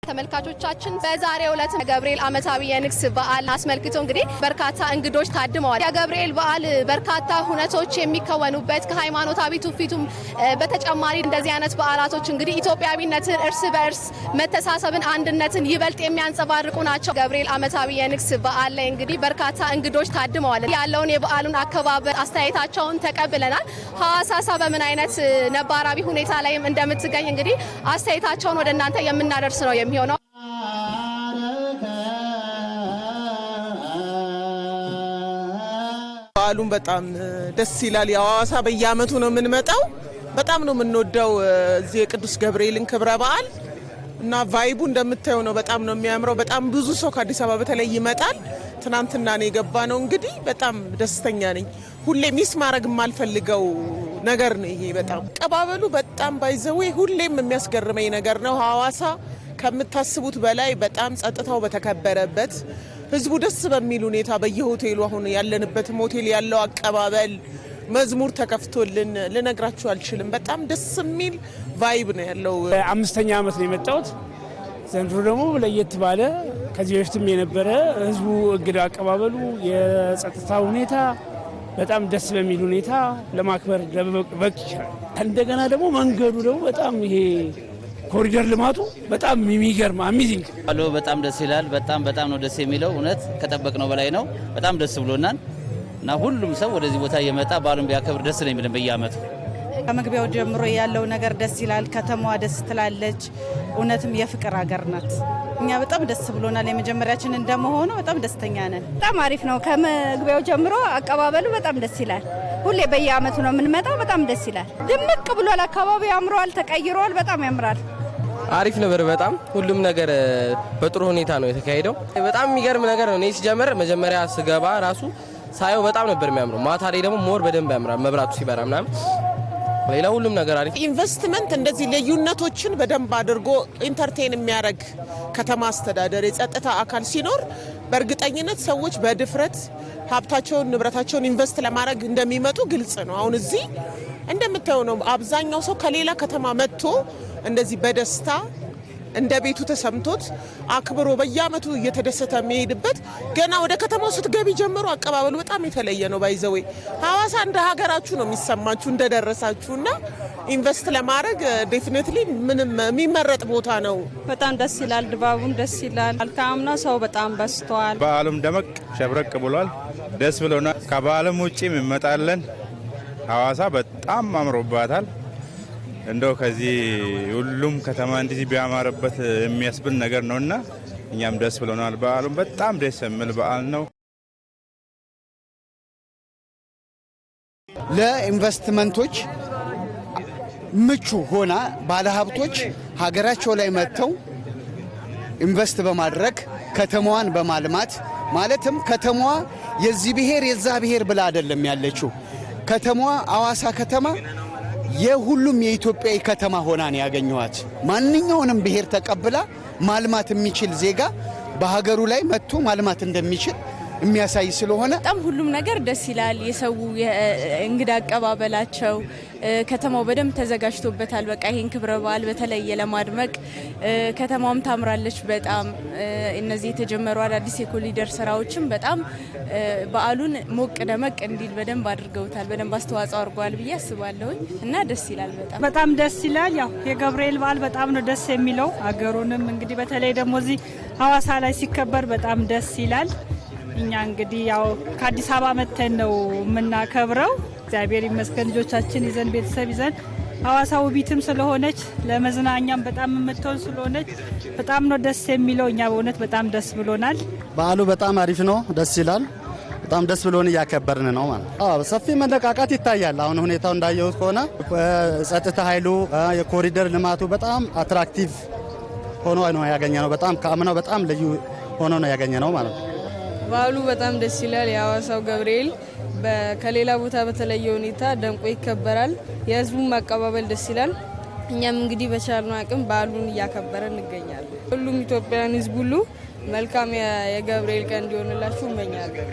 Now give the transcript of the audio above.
ተመልካቾቻችን በዛሬው ዕለት ገብርኤል ዓመታዊ የንግስ በዓል አስመልክቶ እንግዲህ በርካታ እንግዶች ታድመዋል። የገብርኤል በዓል በርካታ ሁነቶች የሚከወኑበት ከሃይማኖታዊ ትውፊቱም በተጨማሪ እንደዚህ አይነት በዓላቶች እንግዲህ ኢትዮጵያዊነትን፣ እርስ በእርስ መተሳሰብን፣ አንድነትን ይበልጥ የሚያንጸባርቁ ናቸው። ገብርኤል ዓመታዊ የንግስ በዓል ላይ እንግዲህ በርካታ እንግዶች ታድመዋል። ያለውን የበዓሉን አከባበር አስተያየታቸውን ተቀብለናል። ሐዋሳሳ በምን አይነት ነባራዊ ሁኔታ ላይም እንደምትገኝ እንግዲህ አስተያየታቸውን ወደ እናንተ የምናደርስ ነው የሚሆነው። በዓሉን በጣም ደስ ይላል። የሐዋሳ በየዓመቱ ነው የምንመጣው። በጣም ነው የምንወደው እዚህ የቅዱስ ገብርኤልን ክብረ በዓል እና ቫይቡ እንደምታየው ነው። በጣም ነው የሚያምረው። በጣም ብዙ ሰው ከአዲስ አበባ በተለይ ይመጣል። ትናንትና ነው የገባ ነው። እንግዲህ በጣም ደስተኛ ነኝ። ሁሌ ሚስ ማድረግ የማልፈልገው ነገር ነው ይሄ። በጣም አቀባበሉ በጣም ባይዘው ሁሌም የሚያስገርመኝ ነገር ነው። ሐዋሳ ከምታስቡት በላይ በጣም ጸጥታው በተከበረበት ህዝቡ ደስ በሚል ሁኔታ በየሆቴሉ አሁን ያለንበትም ሆቴል ያለው አቀባበል መዝሙር ተከፍቶልን ልነግራችሁ አልችልም። በጣም ደስ የሚል ቫይብ ነው ያለው። 5ኛ ዓመት ነው የመጣሁት። ዘንድሮ ደግሞ ለየት ባለ ከዚህ በፊትም የነበረ ህዝቡ እንግዳ አቀባበሉ የጸጥታ ሁኔታ በጣም ደስ በሚል ሁኔታ ለማክበር ለበቅ ይችላል። እንደገና ደግሞ መንገዱ ደግሞ በጣም ይሄ ኮሪደር ልማቱ በጣም የሚገርም አሚዚንግ አሎ በጣም ደስ ይላል። በጣም ነው ደስ የሚለው። እውነት ከጠበቅነው በላይ ነው። በጣም ደስ ብሎናል እና ሁሉም ሰው ወደዚህ ቦታ እየመጣ በዓሉን ቢያከብር ደስ ነው የሚለን በየዓመቱ። ከመግቢያው ጀምሮ ያለው ነገር ደስ ይላል። ከተማዋ ደስ ትላለች። እውነትም የፍቅር ሀገር ናት። እኛ በጣም ደስ ብሎናል። የመጀመሪያችን እንደመሆኑ በጣም ደስተኛ ነን። በጣም አሪፍ ነው። ከመግቢያው ጀምሮ አቀባበሉ በጣም ደስ ይላል። ሁሌ በየዓመቱ ነው የምንመጣው። በጣም ደስ ይላል። ድምቅ ብሏል። አካባቢው ያምራል፣ ተቀይሯል። በጣም ያምራል። አሪፍ ነበር። በጣም ሁሉም ነገር በጥሩ ሁኔታ ነው የተካሄደው። በጣም የሚገርም ነገር ነው። እኔ ሲጀምር መጀመሪያ ስገባ ራሱ ሳየው በጣም ነበር የሚያምረው። ማታ ላይ ደግሞ ሞር በደንብ ያምራል መብራቱ ሲበራ ምናምን። ሌላ ሁሉም ነገር አሪፍ። ኢንቨስትመንት እንደዚህ ልዩነቶችን በደንብ አድርጎ ኢንተርቴን የሚያደርግ ከተማ አስተዳደር የጸጥታ አካል ሲኖር በእርግጠኝነት ሰዎች በድፍረት ሀብታቸውን ንብረታቸውን ኢንቨስት ለማድረግ እንደሚመጡ ግልጽ ነው። አሁን እዚህ እንደምታየው ነው። አብዛኛው ሰው ከሌላ ከተማ መጥቶ እንደዚህ በደስታ እንደ ቤቱ ተሰምቶት አክብሮ በየዓመቱ እየተደሰተ የሚሄድበት ገና ወደ ከተማው ስትገቢ ጀምሮ አቀባበሉ በጣም የተለየ ነው። ባይዘዌ ሐዋሳ እንደ ሀገራችሁ ነው የሚሰማችሁ እንደደረሳችሁና ኢንቨስት ለማድረግ ዴፊኒትሊ ምንም የሚመረጥ ቦታ ነው። በጣም ደስ ይላል። ድባቡም ደስ ይላል። አልካምና ሰው በጣም በዝቷል። በዓሉም ደመቅ ሸብረቅ ብሏል። ደስ ብሎናል። ከበዓሉም ውጪም እንመጣለን። ሐዋሳ በጣም አምሮባታል። እንደው ከዚህ ሁሉም ከተማ እንደዚህ ቢያማርበት የሚያስብል ነገር ነውና እኛም ደስ ብሎናል። በዓሉም በጣም ደስ የሚል በዓል ነው። ለኢንቨስትመንቶች ምቹ ሆና ባለሀብቶች ሀገራቸው ላይ መጥተው ኢንቨስት በማድረግ ከተማዋን በማልማት ማለትም ከተማዋ የዚህ ብሔር የዛ ብሔር ብላ አይደለም ያለችው። ከተማዋ ሐዋሳ ከተማ የሁሉም የኢትዮጵያዊ ከተማ ሆና ነው ያገኘዋት። ማንኛውንም ብሔር ተቀብላ ማልማት የሚችል ዜጋ በሀገሩ ላይ መጥቶ ማልማት እንደሚችል የሚያሳይ ስለሆነ በጣም ሁሉም ነገር ደስ ይላል። የሰው እንግዳ አቀባበላቸው ከተማው በደንብ ተዘጋጅቶበታል። በቃ ይሄን ክብረ በዓል በተለየ ለማድመቅ ከተማውም ታምራለች በጣም። እነዚህ የተጀመሩ አዳዲስ የኮሪደር ስራዎችም በጣም በዓሉን ሞቅ ደመቅ እንዲል በደንብ አድርገውታል። በደንብ አስተዋጽኦ አድርገዋል ብዬ አስባለሁ እና ደስ ይላል። በጣም ደስ ይላል። ያው የገብርኤል በዓል በጣም ነው ደስ የሚለው። አገሩንም እንግዲህ በተለይ ደግሞ እዚህ ሐዋሳ ላይ ሲከበር በጣም ደስ ይላል። እኛ እንግዲህ ያው ከአዲስ አበባ መተን ነው የምናከብረው። እግዚአብሔር ይመስገን ልጆቻችን ይዘን ቤተሰብ ይዘን ሐዋሳ ውቢትም ስለሆነች ለመዝናኛም በጣም የምትሆን ስለሆነች በጣም ነው ደስ የሚለው። እኛ በእውነት በጣም ደስ ብሎናል። በዓሉ በጣም አሪፍ ነው፣ ደስ ይላል። በጣም ደስ ብሎን እያከበርን ነው ማለት ነው። ሰፊ መነቃቃት ይታያል። አሁን ሁኔታው እንዳየሁት ከሆነ ጸጥታ ኃይሉ የኮሪደር ልማቱ በጣም አትራክቲቭ ሆኖ ነው ያገኘነው። በጣም ከአምናው በጣም ልዩ ሆኖ ነው ያገኘነው ማለት ነው። በዓሉ በጣም ደስ ይላል። የሐዋሳው ገብርኤል ከሌላ ቦታ በተለየ ሁኔታ ደምቆ ይከበራል። የህዝቡም አቀባበል ደስ ይላል። እኛም እንግዲህ በቻልነው አቅም በዓሉን እያከበረን እንገኛለን። ሁሉም ኢትዮጵያውያን ህዝብ ሁሉ መልካም የገብርኤል ቀን እንዲሆንላችሁ እመኛለሁ።